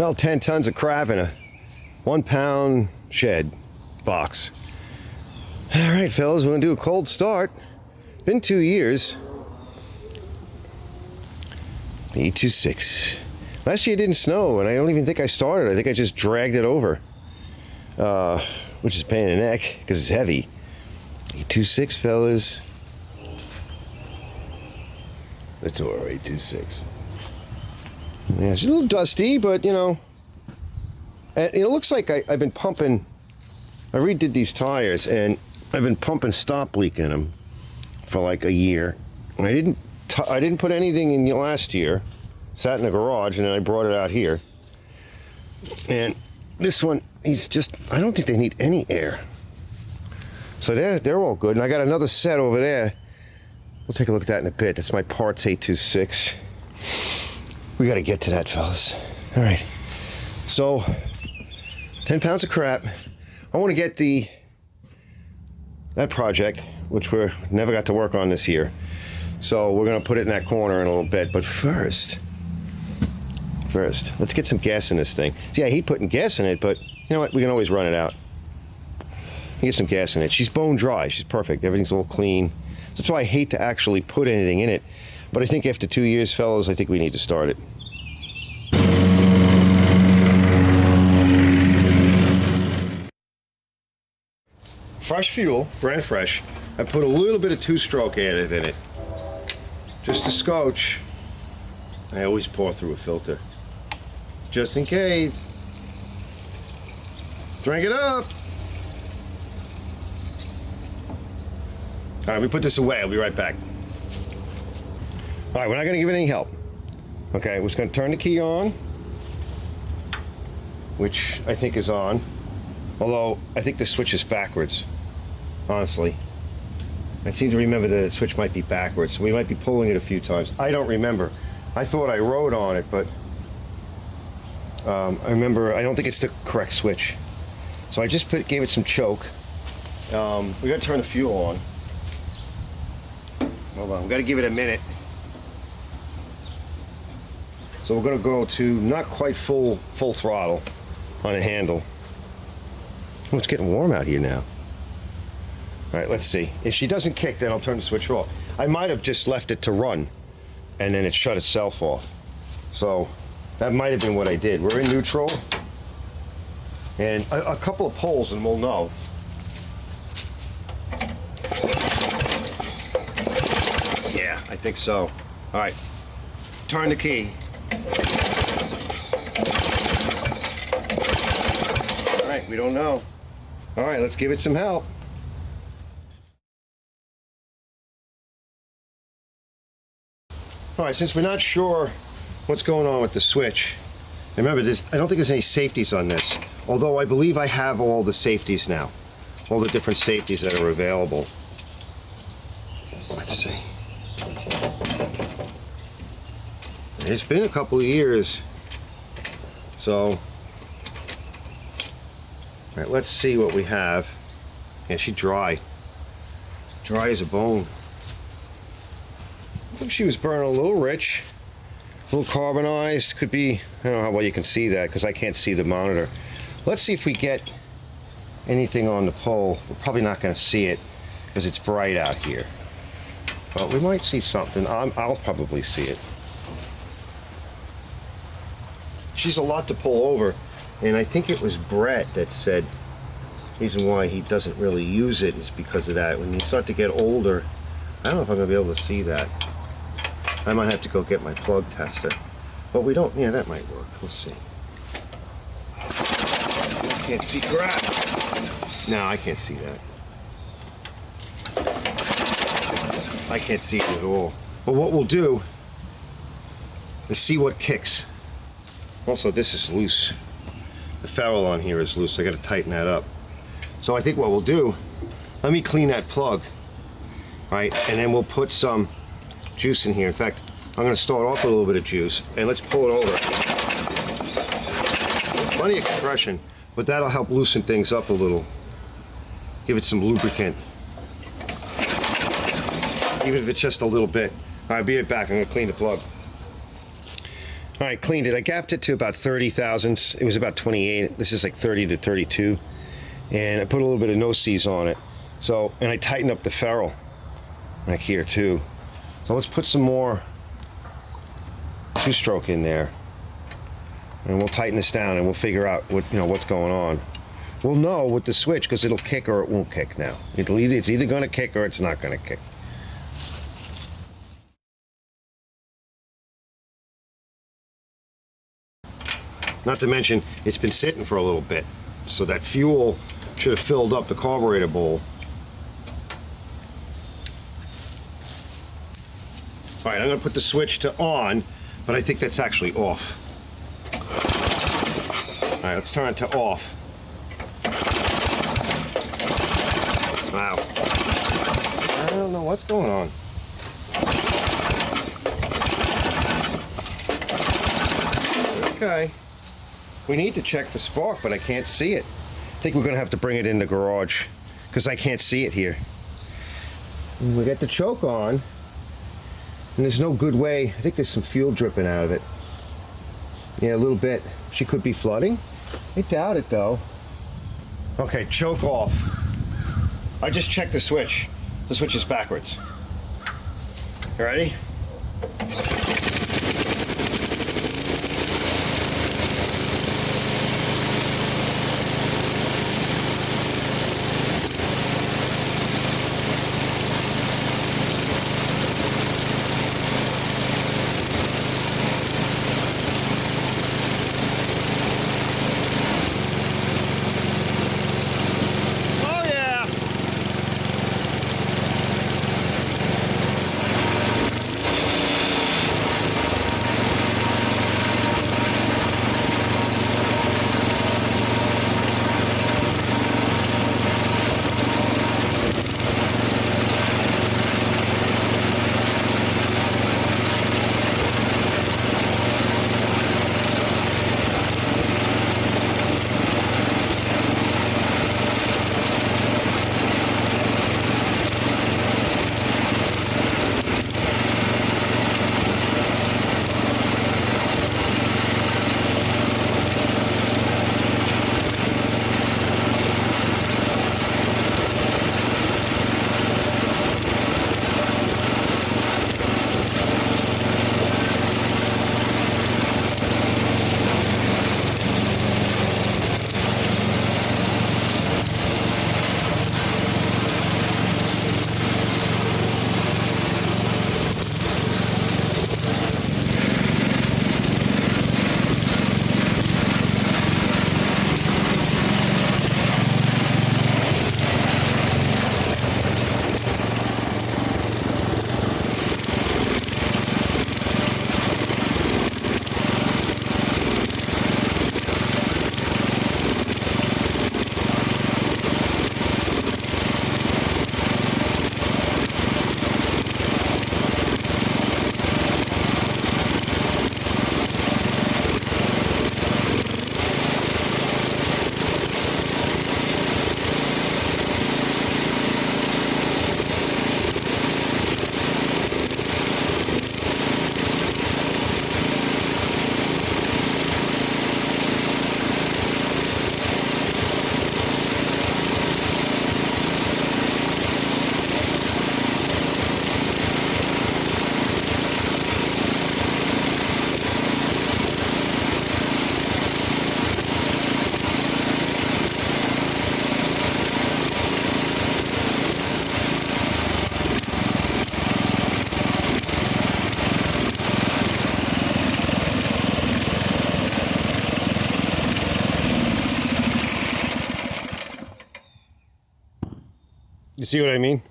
Well, 10 tons of crap in a 1 pound shed box. All right, fellas, we're gonna do a cold start. Been 2 years. 826. Last year it didn't snow, and I don't even think I started. I think I just dragged it over, which is a pain in the neck because it's heavy. 826, fellas. The Toro 826. Yeah, she's a little dusty, but you know, it looks like I've been pumping. I redid these tires, and I've been pumping stop leak in them for like a year. And I didn't put anything in last year. Sat in the garage, and then I brought it out here. And this one, I don't think they need any air. So they're all good. And I got another set over there. We'll take a look at that in a bit. That's my parts 826. We got to get to that, fellas. All right. So, 10 pounds of crap. I want to get that project, which we never got to work on this year. So we're going to put it in that corner in a little bit. But first, let's get some gas in this thing. See, I hate putting gas in it, but you know what? We can always run it out. Get some gas in it. She's bone dry. She's perfect. Everything's all clean. That's why I hate to actually put anything in it. But I think after 2 years, fellas, I think we need to start it. Fresh fuel, brand fresh. I put a little bit of two-stroke additive in it. Just a scotch. I always pour through a filter. Just in case. Drink it up. All right, let me put this away. I'll be right back. All right, we're not going to give it any help. Okay, we're just going to turn the key on, which I think is on. Although, I think the switch is backwards, honestly. I seem to remember that the switch might be backwards, so we might be pulling it a few times. I don't remember. I thought I wrote on it, but I don't think it's the correct switch. So I just gave it some choke. We got to turn the fuel on. Hold on, we got to give it a minute. So we're going to go to not quite full throttle on a handle. Oh, it's getting warm out here now. All right, let's see. If she doesn't kick, then I'll turn the switch off. I might have just left it to run, and then it shut itself off. So that might have been what I did. We're in neutral, and a couple of pulls, and we'll know. Yeah, I think so. All right, turn the key. All right, we don't know. All right, let's give it some help. All right, since we're not sure what's going on with the switch, remember this, I don't think there's any safeties on this, although I believe I have all the safeties now, all the different safeties that are available. Let's see. It's been a couple of years, so all right, let's see what we have. Yeah, she's dry as a bone. I think she was burning a little rich, a little carbonized. Could be, I don't know how well you can see that because I can't see the monitor. Let's see if we get anything on the pole. We're probably not going to see it because it's bright out here, but we might see something. I'll probably see it. She's a lot to pull over, and I think it was Brett that said the reason why he doesn't really use it is because of that. When you start to get older, I don't know if I'm going to be able to see that. I might have to go get my plug tester. But we don't, yeah, that might work. We'll see. Can't see crap. No, I can't see that. I can't see it at all. But what we'll do is see what kicks. Also, this is loose. The ferrule on here is loose. I got to tighten that up. So I think what we'll do, let me clean that plug, right? And then we'll put some juice in here. In fact, I'm going to start off with a little bit of juice, and let's pull it over. There's plenty of compression, but that'll help loosen things up a little. Give it some lubricant, even if it's just a little bit. All right, be right back. I'm going to clean the plug. All right, cleaned it. I gapped it to about 30 thousandths. It was about 28. This is like 30 to 32. And I put a little bit of no-seize on it. So, and I tightened up the ferrule like here too. So let's put some more two-stroke in there. And we'll tighten this down and we'll figure out what's going on. We'll know with the switch because it'll kick or it won't kick now. It's either going to kick or it's not going to kick. Not to mention, it's been sitting for a little bit, so that fuel should have filled up the carburetor bowl. All right, I'm going to put the switch to on, but I think that's actually off. All right, let's turn it to off. Wow. I don't know what's going on. Okay. We need to check for spark, but I can't see it. I think we're going to have to bring it in the garage because I can't see it here. And we got the choke on, and there's no good way. I think there's some fuel dripping out of it. Yeah, a little bit. She could be flooding. I doubt it, though. Okay, choke off. I just checked the switch. The switch is backwards. You ready? You see what I mean?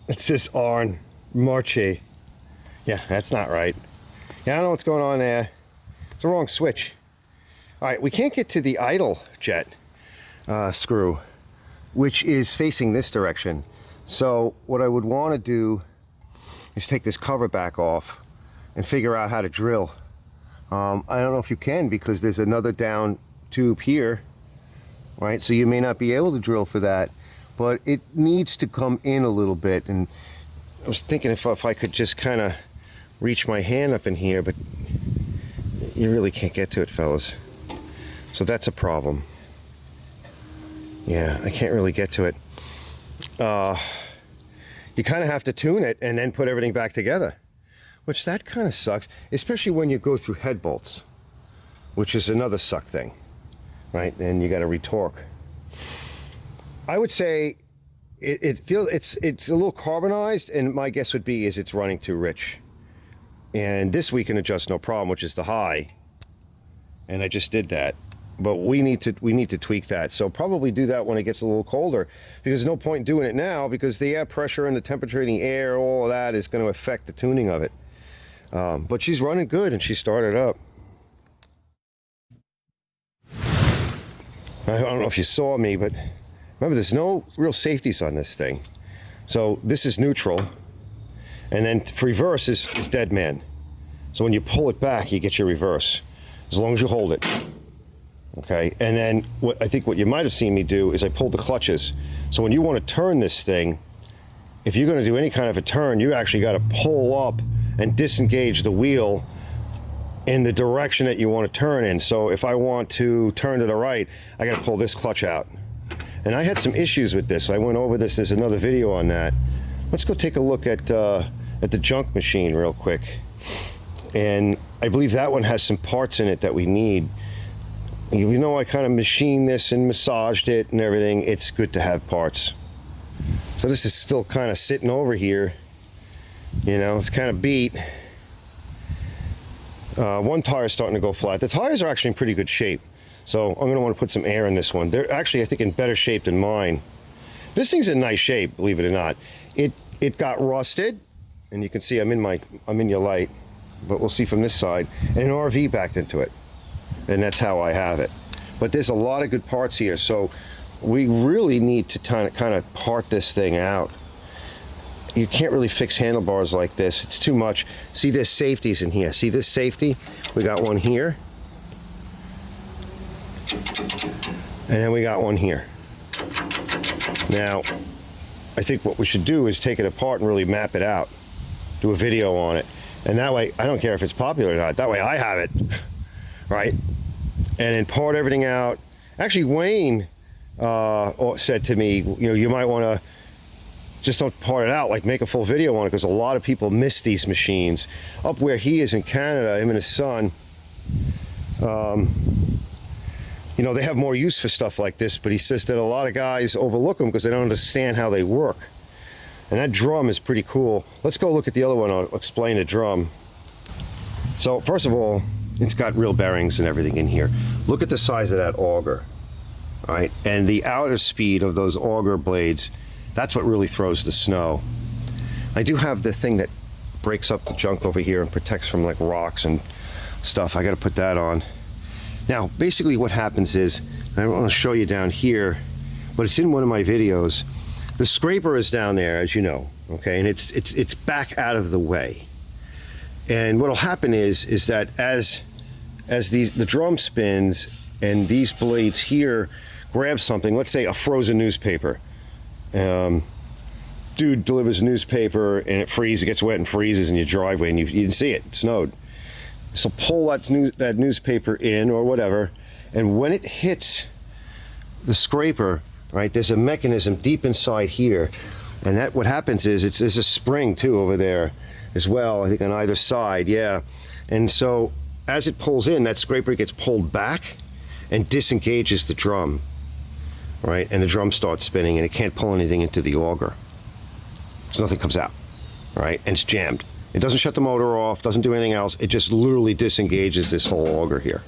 It says Arn Marche. Yeah, that's not right. Yeah, I don't know what's going on there. It's the wrong switch. All right, we can't get to the idle jet screw, which is facing this direction. So what I would want to do is take this cover back off and figure out how to drill. I don't know if you can because there's another down tube here, right? So you may not be able to drill for that, but it needs to come in a little bit. And I was thinking if I could just kind of reach my hand up in here, but you really can't get to it, fellas. So that's a problem. Yeah, I can't really get to it. You kind of have to tune it and then put everything back together, which that kind of sucks, especially when you go through head bolts, which is another suck thing, right? And you got to retorque. I would say it feels it's a little carbonized, and my guess would be is it's running too rich. And this we can adjust no problem, which is the high, and I just did that. But we need to tweak that. So probably do that when it gets a little colder, because there's no point in doing it now, because the air pressure and the temperature in the air, all of that is going to affect the tuning of it. But she's running good, and she started up. I don't know if you saw me, but remember, there's no real safeties on this thing. So this is neutral, and then reverse is dead man. So when you pull it back, you get your reverse, as long as you hold it. Okay, and then what I think what you might have seen me do is I pulled the clutches. So when you want to turn this thing, if you're going to do any kind of a turn, you actually got to pull up and disengage the wheel in the direction that you want to turn in. So if I want to turn to the right, I got to pull this clutch out. And I had some issues with this. I went over this. There's another video on that. Let's go take a look at the junk machine real quick. And I believe that one has some parts in it that we need. You know, I kind of machined this and massaged it and everything. It's good to have parts. So this is still kind of sitting over here. You know, it's kind of beat. One tire is starting to go flat. The tires are actually in pretty good shape. So I'm going to want to put some air in this one. They're actually, I think, in better shape than mine. This thing's in nice shape, believe it or not. It got rusted, and you can see I'm in your light, but we'll see from this side. And an RV backed into it. And that's how I have it. But there's a lot of good parts here, so we really need to kind of part this thing out. You can't really fix handlebars like this. It's too much. See, there's safeties in here. See this safety? We got one here. And then we got one here. Now, I think what we should do is take it apart and really map it out. Do a video on it. And that way, I don't care if it's popular or not. That way I have it. Right? And then part everything out. Actually, Wayne said to me, you know, you might want to just don't part it out, like make a full video on it, because a lot of people miss these machines. Up where he is in Canada, him and his son, you know, they have more use for stuff like this, but he says that a lot of guys overlook them because they don't understand how they work. And that drum is pretty cool. Let's go look at the other one. I'll explain the drum. So first of all, it's got real bearings and everything in here. Look at the size of that auger, all right? And the outer speed of those auger blades, that's what really throws the snow. I do have the thing that breaks up the junk over here and protects from like rocks and stuff. I got to put that on. Now, basically what happens is, I want to show you down here, but it's in one of my videos. The scraper is down there, as you know, okay? And it's back out of the way. And what'll happen is that as the drum spins and these blades here grab something, let's say a frozen newspaper. Dude delivers a newspaper and it freezes, it gets wet and freezes in your driveway, and you didn't see it, it snowed. So pull that newspaper in or whatever, and when it hits the scraper, right, there's a mechanism deep inside here, and that what happens is there's a spring too over there as well, I think on either side, yeah. And so as it pulls in, that scraper gets pulled back and disengages the drum, right? And the drum starts spinning and it can't pull anything into the auger. So nothing comes out, right? And it's jammed. It doesn't shut the motor off, doesn't do anything else. It just literally disengages this whole auger here.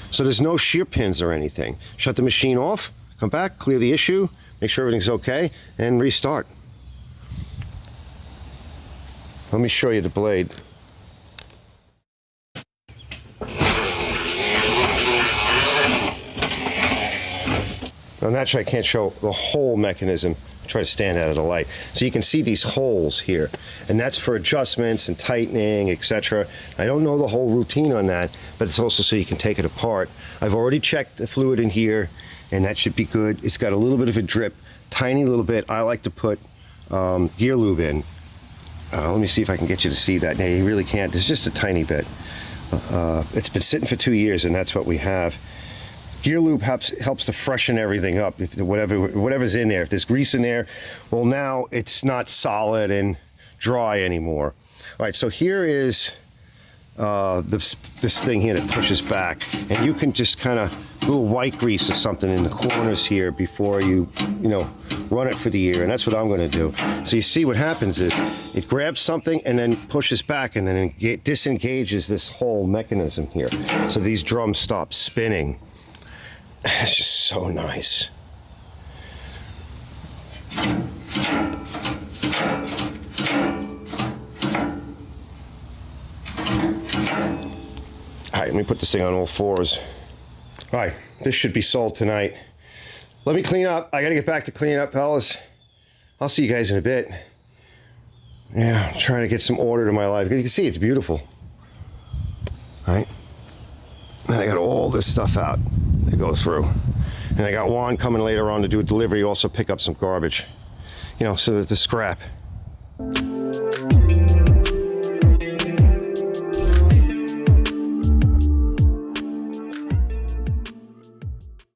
So there's no shear pins or anything. Shut the machine off, come back, clear the issue, make sure everything's okay, and restart. Let me show you the blade. Now, naturally, I can't show the whole mechanism. I try to stand out of the light. So you can see these holes here, and that's for adjustments and tightening, etc. I don't know the whole routine on that, but it's also so you can take it apart. I've already checked the fluid in here, and that should be good. It's got a little bit of a drip, tiny little bit. I like to put gear lube in. Let me see if I can get you to see that. No, you really can't. It's just a tiny bit. It's been sitting for 2 years, and that's what we have. Gear lube helps to freshen everything up. If whatever's in there, if there's grease in there, well, now it's not solid and dry anymore. All right, so here is this thing here that pushes back, and you can just kind of little white grease or something in the corners here before you run it for the year, and that's what I'm going to do. So you see what happens is it grabs something and then pushes back, and then it disengages this whole mechanism here, so these drums stop spinning. It's just so nice. All right, let me put this thing on all fours. All right, this should be sold tonight. Let me clean up. I gotta get back to cleaning up, fellas. I'll see you guys in a bit. Yeah, I'm trying to get some order to my life. You can see it's beautiful. All right. And I got all this stuff out to go through. And I got Juan coming later on to do a delivery, also pick up some garbage. So that the scrap.